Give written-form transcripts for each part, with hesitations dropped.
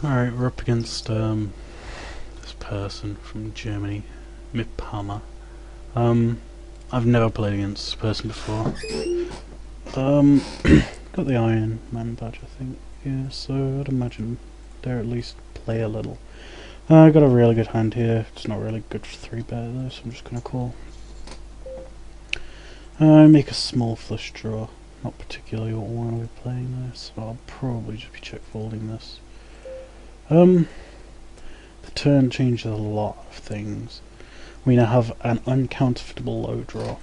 Alright, we're up against this person from Germany, mevsmip. I've never played against this person before. Got the Iron Man badge, I think. Yeah, so I'd imagine they're at least play a little. I got a really good hand here. It's not really good for 3-bet though, so I'm just gonna call. Make a small flush draw. Not particularly what I want to be playing this, so I'll probably just be check folding this. The turn changes a lot of things. We now have an uncounterfeitable low draw.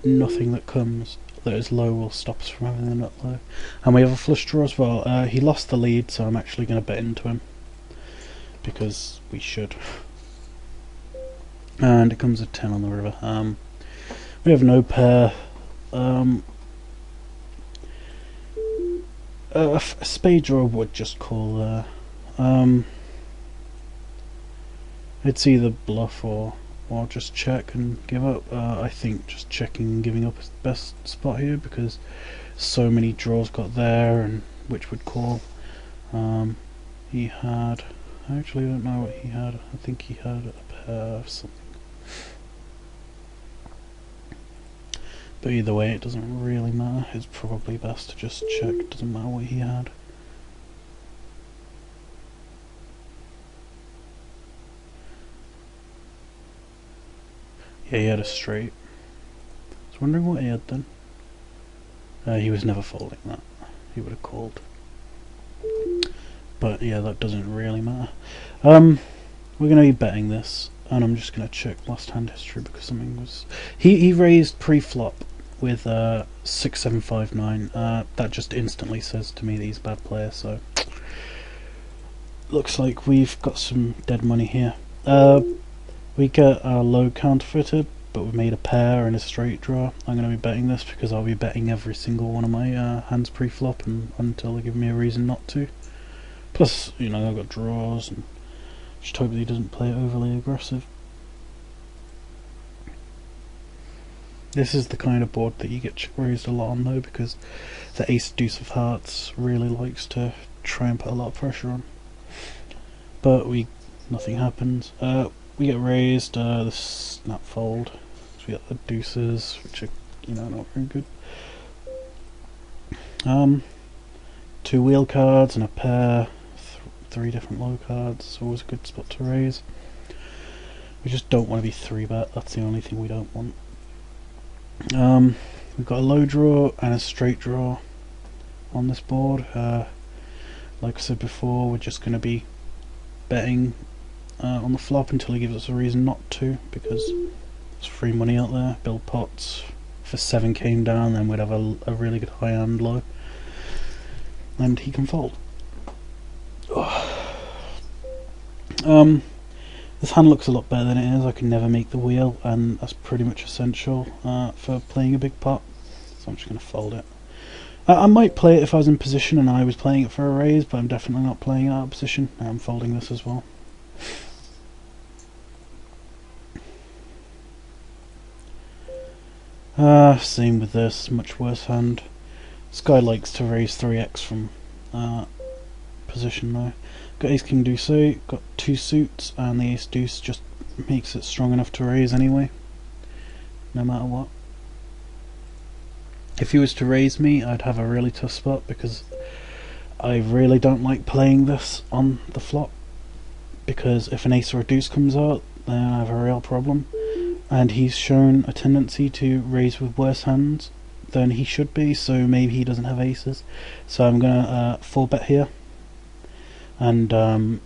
Nothing that comes that is low will stop us from having the nut low. And we have a flush draw as well. He lost the lead, so I'm actually going to bet into him. Because we should. And it comes at 10 on the river. We have no pair. A spade draw would just call there. It's either bluff or just check and give up. I think just checking and giving up is the best spot here because so many draws got there and which would call. He had, I actually don't know what he had. I think he had a pair of something. But either way, it doesn't really matter. It's probably best to just check. It doesn't matter what he had. Yeah, he had a straight. I was wondering what he had then. He was never folding that. He would have called. But yeah, that doesn't really matter. We're going to be betting this, and I'm just going to check last hand history because something was... He raised pre-flop with 6-7-5-9. That just instantly says to me that he's a bad player, so... Looks like we've got some dead money here. We get our low counterfeited, but we've made a pair and a straight draw. I'm going to be betting this because I'll be betting every single one of my hands pre-flop and until they give me a reason not to. Plus, you know, I've got draws and just hope that he doesn't play overly aggressive. This is the kind of board that you get raised a lot on though, because the ace deuce of hearts really likes to try and put a lot of pressure on. But nothing happens. We get raised, the snap fold. So we got the deuces, which are, you know, not very good. 2 wheel cards and a pair, 3 different low cards. It's always a good spot to raise. We just don't want to be 3-bet. That's the only thing we don't want. We've got a low draw and a straight draw on this board. Like I said before, we're just going to be betting on the flop until he gives us a reason not to, because there's free money out there. Build pots. If a 7 came down, then we'd have a really good high hand low, and he can fold. This hand looks a lot better than it is. I can never make the wheel, and that's pretty much essential for playing a big pot. So I'm just going to fold it. I might play it if I was in position and I was playing it for a raise, but I'm definitely not playing it out of position. I'm folding this as well. Same with this, much worse hand. This guy likes to raise 3x from position though. Got ace king deuce 8, got 2 suits, and the ace deuce just makes it strong enough to raise anyway, no matter what. If he was to raise me, I'd have a really tough spot because I really don't like playing this on the flop, because if an ace or a deuce comes out, then I have a real problem. And he's shown a tendency to raise with worse hands than he should be, so maybe he doesn't have aces. So I'm gonna 4-bet here, and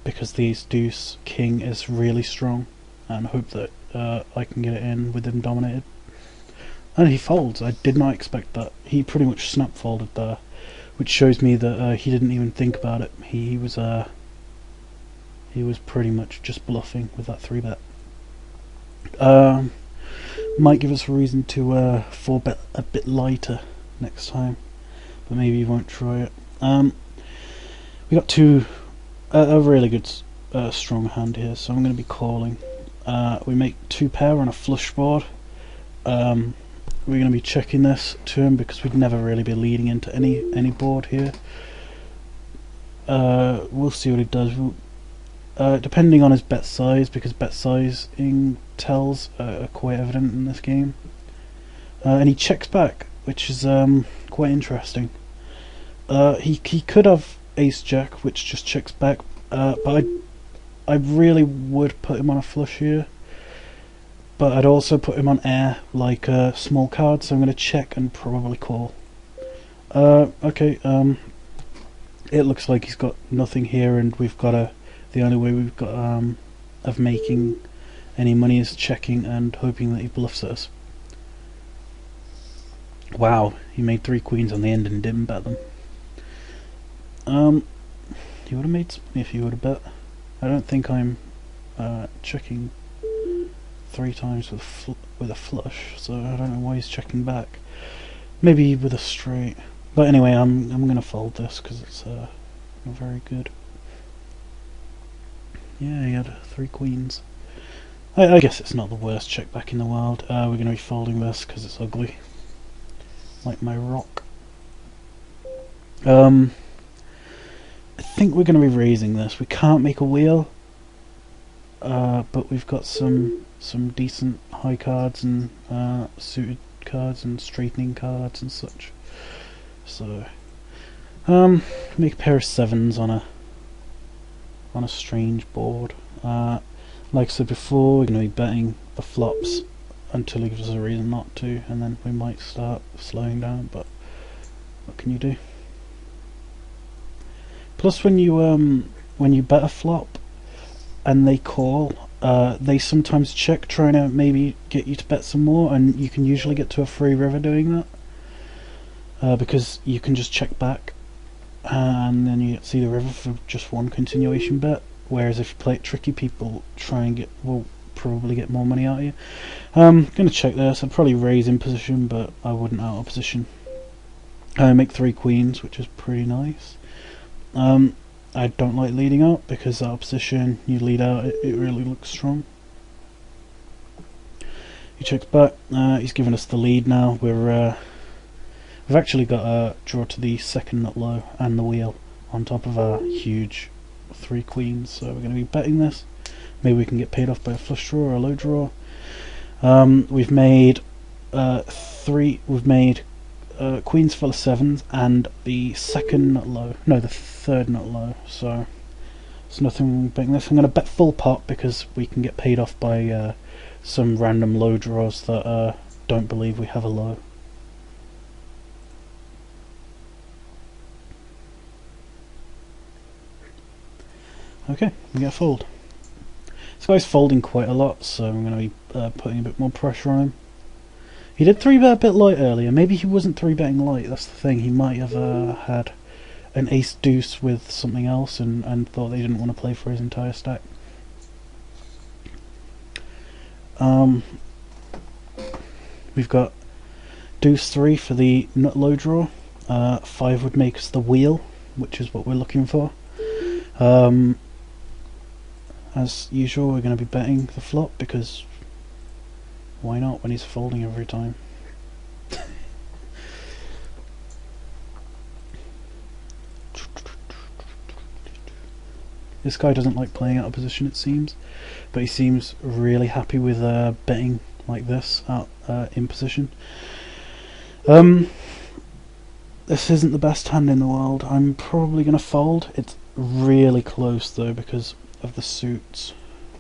because the ace deuce king is really strong, and hope that I can get it in with him dominated. And he folds. I did not expect that. He pretty much snap folded there, which shows me that he didn't even think about it. He was pretty much just bluffing with that 3-bet. Might give us a reason to 4-bet a bit lighter next time, but maybe you won't try it. We got a really good strong hand here, so I'm going to be calling. We make 2 pair on a flush board. We're going to be checking this to him because we'd never really be leading into any board here. We'll see what he does. Depending on his bet size, because bet sizing tells are quite evident in this game. And he checks back, which is quite interesting. He could have ace jack, which just checks back, but I really would put him on a flush here. But I'd also put him on air, like a small card, so I'm going to check and probably call. Okay, it looks like he's got nothing here, and we've got the only way we've got of making any money is checking and hoping that he bluffs at us. Wow, he made 3 queens on the end and didn't bet them. He would have made some money if he would have bet. I don't think I'm checking 3 times with a flush, so I don't know why he's checking back. Maybe with a straight. But anyway, I'm gonna fold this because it's not very good. Yeah, he had 3 queens. I guess it's not the worst check back in the world. We're gonna be folding this because it's ugly, like my rock. I think we're gonna be raising this. We can't make a wheel, but we've got some decent high cards and suited cards and straightening cards and such. So make a pair of 7s on a strange board. Like I said before, we're going to be betting the flops until he gives us a reason not to, and then we might start slowing down, but what can you do? Plus when you bet a flop and they call, they sometimes check, trying to maybe get you to bet some more, and you can usually get to a free river doing that, because you can just check back and then you see the river for just one continuation bet, whereas if you play it tricky, people try and will probably get more money out of you. I'm going to check this. I'd probably raise in position, but I wouldn't out of position. I make 3 queens, which is pretty nice. I don't like leading out, because out of position, you lead out, it really looks strong. He checks back. He's given us the lead now. We've actually got a draw to the second nut low and the wheel on top of our huge 3 queens, so we're going to be betting this. Maybe we can get paid off by a flush draw or a low draw. We've made queens full of 7s and the second nut low, no, the third nut low, so there's nothing betting this. I'm going to bet full pot because we can get paid off by some random low draws that don't believe we have a low. Okay, we get a fold. This guy's folding quite a lot, so I'm going to be putting a bit more pressure on him. He did 3-bet a bit light earlier. Maybe he wasn't 3-betting light, that's the thing. He might have had an ace deuce with something else and thought they didn't want to play for his entire stack. We've got deuce 3 for the nut low draw. 5 would make us the wheel, which is what we're looking for. As usual, we're going to be betting the flop because why not when he's folding every time? This guy doesn't like playing out of position, it seems, but he seems really happy with betting like this out in position. This isn't the best hand in the world. I'm probably going to fold. It's really close though because of the suits,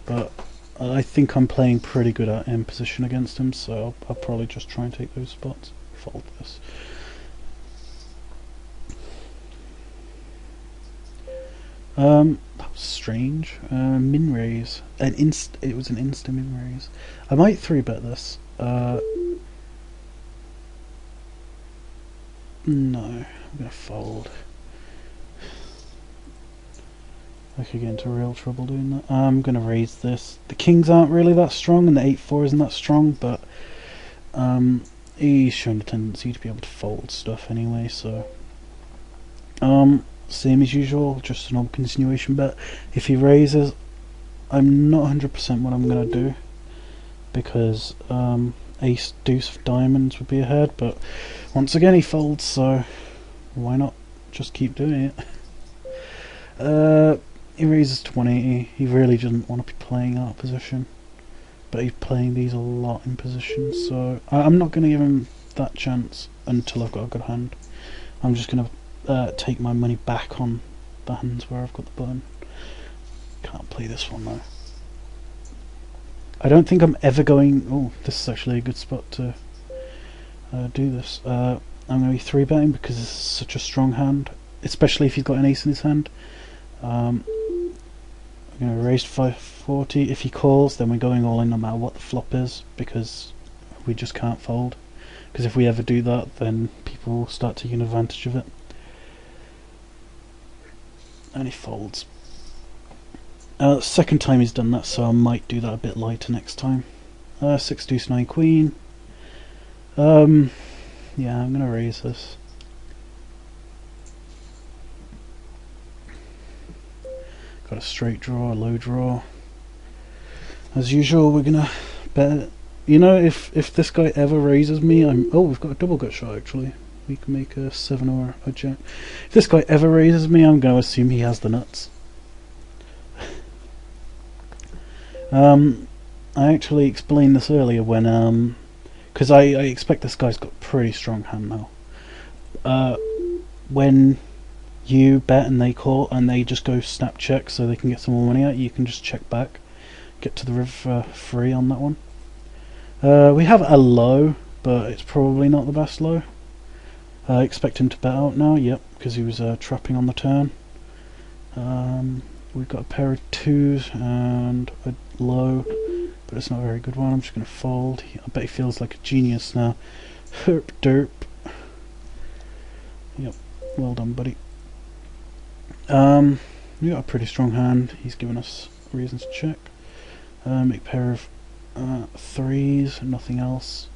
but I think I'm playing pretty good at in position against him, so I'll probably just try and take those spots. Fold this. That was strange. Min raise. It was an insta min raise. I might 3-bet this. No, I'm gonna fold. I could get into real trouble doing that. I'm going to raise this. The kings aren't really that strong and the 8-4 isn't that strong, but he's shown a tendency to be able to fold stuff anyway, so same as usual, just an old continuation bet. If he raises, I'm not 100% what I'm going to do, because ace deuce of diamonds would be ahead, but once again he folds, so why not just keep doing it. He raises to 180. He really doesn't want to be playing out of position, but he's playing these a lot in position, so I'm not going to give him that chance until I've got a good hand. I'm just going to take my money back on the hands where I've got the button. Can't play this one though. I don't think I'm ever going... Oh, this is actually a good spot to do this. I'm going to be 3-betting because this is such a strong hand, especially if he's got an ace in his hand. I'm going to raise to 540. If he calls, then we're going all in no matter what the flop is, because we just can't fold. Because if we ever do that, then people will start taking advantage of it. And he folds. Second time he's done that, so I might do that a bit lighter next time. 6 deuce 9 queen. Yeah, I'm gonna raise this. Got a straight draw, a low draw. As usual, we're gonna bet. You know, if this guy ever raises me, oh, we've got a double gut shot actually. We can make a 7 or a jack. If this guy ever raises me, I'm gonna assume he has the nuts. I actually explained this earlier when because I expect this guy's got a pretty strong hand now. When you bet and they call and they just go snap check so they can get some more money out, you can just check back, get to the river free on that one. We have a low, but it's probably not the best low. I expect him to bet out now, yep, because he was trapping on the turn. We've got a pair of 2s and a low, but it's not a very good one. I'm just going to fold. I bet he feels like a genius now. Herp derp. Yep, well done, buddy. We got a pretty strong hand. He's given us reasons to check. Make a pair of 3s, nothing else.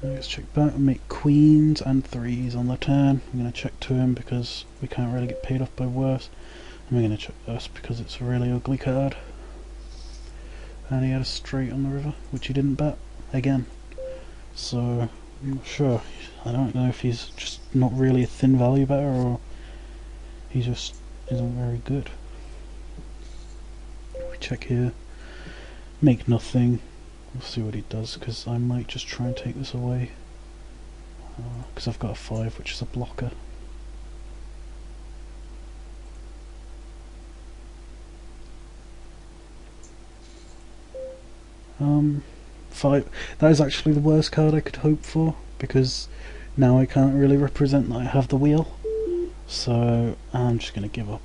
Let's check back and make queens and 3s on the turn. I'm going to check to him because we can't really get paid off by worse. And we're going to check this because it's a really ugly card. And he had a straight on the river, which he didn't bet again. So I'm not sure. I don't know if he's just not really a thin value better or he just isn't very good. We check here, make nothing. We'll see what he does, because I might just try and take this away. Because I've got a 5, which is a blocker. Five. That is actually the worst card I could hope for, because now I can't really represent that I have the wheel. So I'm just going to give up.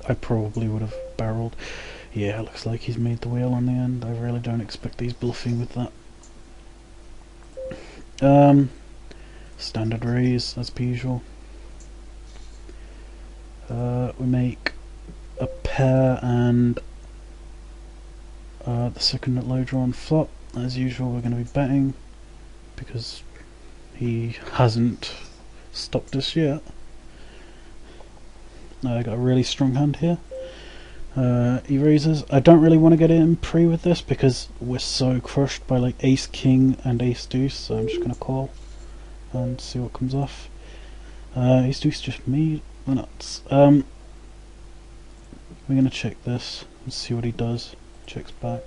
I probably would have barreled. Yeah, looks like he's made the wheel on the end. I really don't expect he's bluffing with that. Standard raise, as per usual. We make a pair and the second at low draw and flop. As usual, we're going to be betting because he hasn't stopped us yet. I got a really strong hand here. He raises. I don't really want to get in pre with this because we're so crushed by like ace king and ace deuce, so I'm just going to call and see what comes off. Ace deuce just me the nuts. We're going to check this and see what he does. Checks back.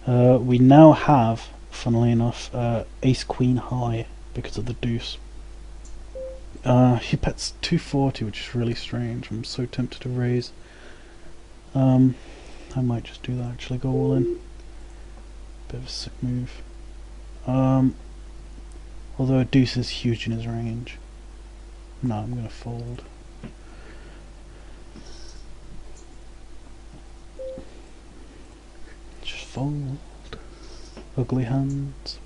We now have, funnily enough, ace queen high because of the deuce. He bets 240, which is really strange. I'm so tempted to raise. I might just do that, actually go all in. Bit of a sick move. Although a deuce is huge in his range. No, I'm going to fold. Just fold. Ugly hands.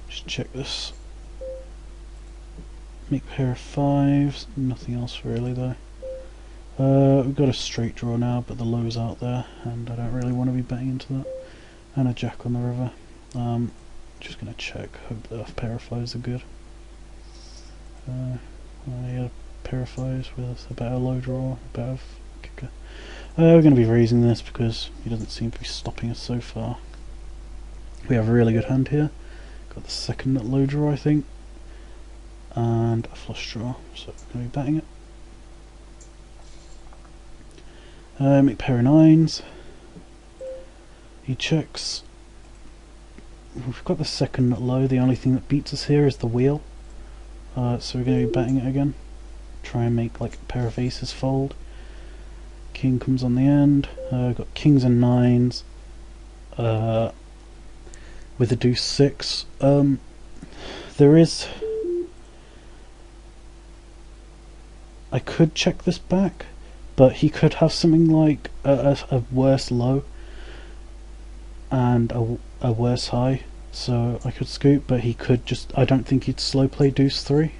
Just check this. Make a pair of 5s, nothing else really though. We've got a straight draw now, but the low's out there, and I don't really want to be betting into that. And a jack on the river. Just going to check, hope the pair of 5s are good. Yeah, a pair of 5s with a better low draw, a better kicker. We're going to be raising this because he doesn't seem to be stopping us so far. We have a really good hand here. Got the second at low draw, I think. and a flush draw, so I'm going to be betting it. Make pair of nines. He checks. We've got the second nut low. The only thing that beats us here is the wheel. So we're going to be betting it again. Try and make like a pair of aces fold. King comes on the end. Got kings and nines. With a deuce six. There is. I could check this back, but he could have something like a worse low and a worse high, so I could scoop, but he could just, I don't think he'd slow play deuce three.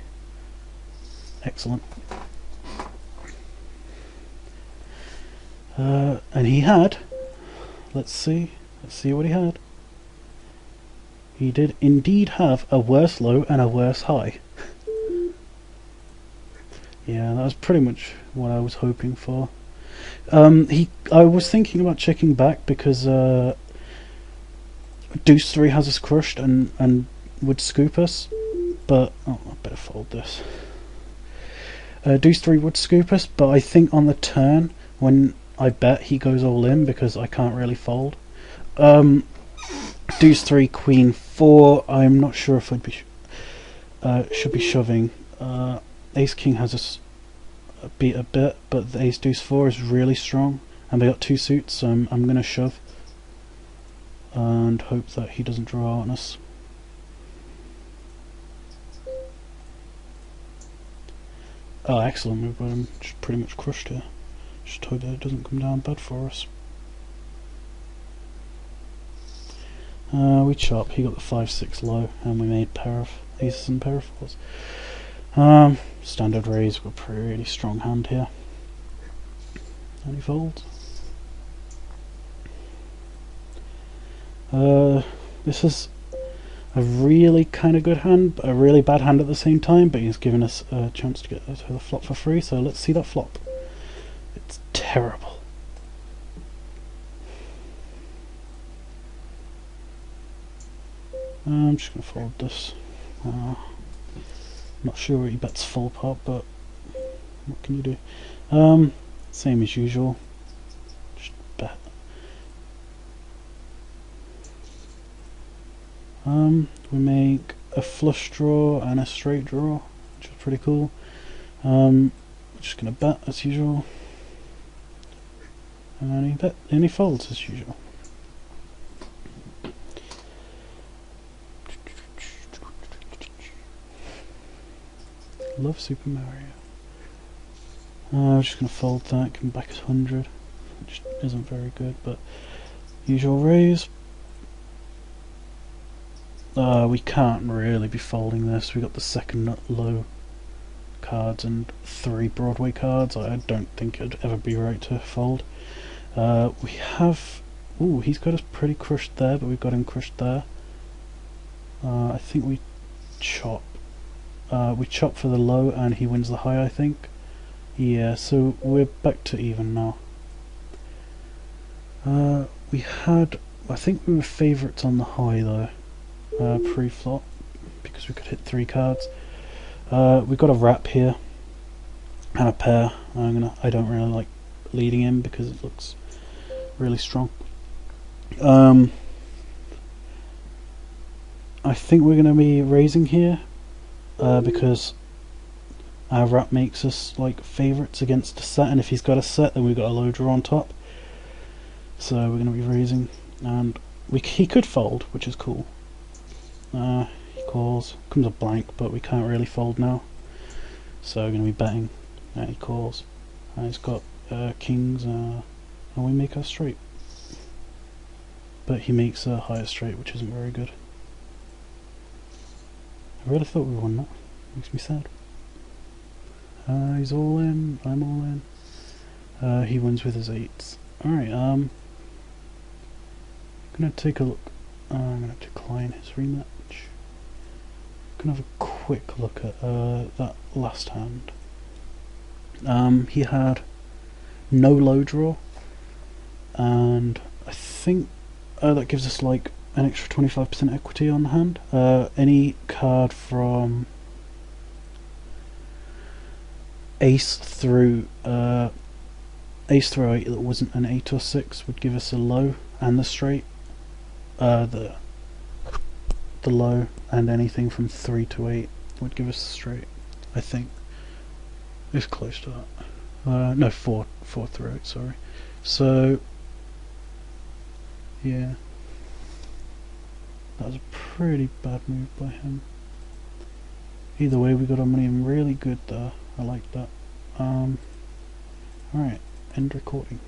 Excellent. And he had, let's see what he had. He did indeed have a worse low and a worse high. Yeah, that was pretty much what I was hoping for. I was thinking about checking back because deuce three has us crushed and would scoop us, but I better fold this. Deuce three would scoop us, but I think on the turn when I bet he goes all in because I can't really fold. Deuce three, queen four. I'm not sure if I'd be should be shoving. Ace king has us beat a bit, but the ace deuce four is really strong, and they got two suits, so I'm going to shove and hope that he doesn't draw out on us. Oh, excellent! We've got him just pretty much crushed here. Just hope that it doesn't come down bad for us. We chop. He got the 5-6 low, and we made pair of aces and pair of fours. Standard raise. We've got a pretty strong hand here. And he folds. This is a really kind of good hand, but a really bad hand at the same time, but he's given us a chance to get to the flop for free, so let's see that flop. It's terrible. I'm just going to fold this. Not sure he bets full pot, but what can you do? Same as usual. Just bet. We make a flush draw and a straight draw, which is pretty cool. We're just going to bet as usual. And he folds as usual. Love Super Mario. I'm just going to fold that, come back as 100, which isn't very good, but usual raise. We can't really be folding this. We got the second nut low cards and 3 Broadway cards. I don't think it'd ever be right to fold. We have. Ooh, he's got us pretty crushed there, but we've got him crushed there. I think we chop. We chop for the low and he wins the high, I think. Yeah, so we're back to even now. We had, I think we were favourites on the high though, pre-flop, because we could hit 3 cards. We've got a wrap here and a pair. I don't really like leading in because it looks really strong. I think we're going to be raising here. Because our wrap makes us like favourites against a set, and if he's got a set then we've got a low draw on top, so we're going to be raising, and he could fold, which is cool. He calls, comes up blank, but we can't really fold now, so we're going to be betting, and he calls, and he's got kings, and we make our straight, but he makes a higher straight, which isn't very good. I really thought we won that. Makes me sad. He's all in. I'm all in. He wins with his 8s. Alright, I'm gonna take a look. I'm gonna decline his rematch. Gonna have a quick look at that last hand. He had no low draw, and I think that gives us like an extra 25% equity on the hand. Any card from ace through 8 that wasn't an 8 or 6 would give us a low and the straight. The low and anything from 3 to 8 would give us a straight, I think. It's close to that. No, 4 through 8, sorry. So, yeah. That was a pretty bad move by him. Either way, we got our money in really good there. I like that. Alright, end recording.